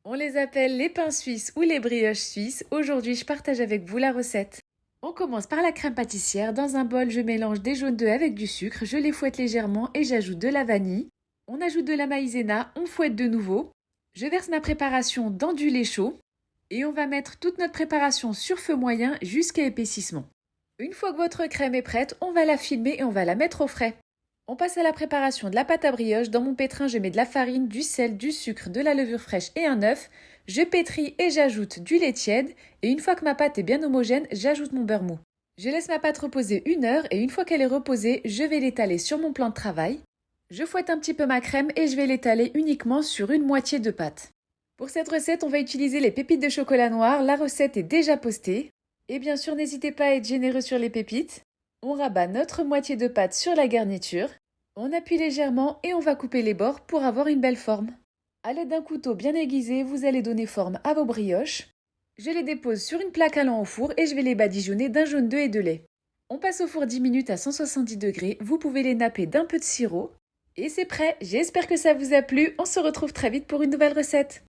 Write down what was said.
On les appelle les pains suisses ou les brioches suisses. Aujourd'hui, je partage avec vous la recette. On commence par la crème pâtissière. Dans un bol, je mélange des jaunes d'œufs avec du sucre, je les fouette légèrement et j'ajoute de la vanille. On ajoute de la maïzena, on fouette de nouveau. Je verse ma préparation dans du lait chaud et on va mettre toute notre préparation sur feu moyen jusqu'à épaississement. Une fois que votre crème est prête, on va la filmer et on va la mettre au frais. On passe à la préparation de la pâte à brioche. Dans mon pétrin, je mets de la farine, du sel, du sucre, de la levure fraîche et un œuf. Je pétris et j'ajoute du lait tiède. Et une fois que ma pâte est bien homogène, j'ajoute mon beurre mou. Je laisse ma pâte reposer 1 heure et une fois qu'elle est reposée, je vais l'étaler sur mon plan de travail. Je fouette un petit peu ma crème et je vais l'étaler uniquement sur une moitié de pâte. Pour cette recette, on va utiliser les pépites de chocolat noir. La recette est déjà postée. Et bien sûr, n'hésitez pas à être généreux sur les pépites. On rabat notre moitié de pâte sur la garniture. On appuie légèrement et on va couper les bords pour avoir une belle forme. À l'aide d'un couteau bien aiguisé, vous allez donner forme à vos brioches. Je les dépose sur une plaque allant au four et je vais les badigeonner d'un jaune d'œuf et de lait. On passe au four 10 minutes à 170 degrés. Vous pouvez les napper d'un peu de sirop. Et c'est prêt. J'espère que ça vous a plu. On se retrouve très vite pour une nouvelle recette.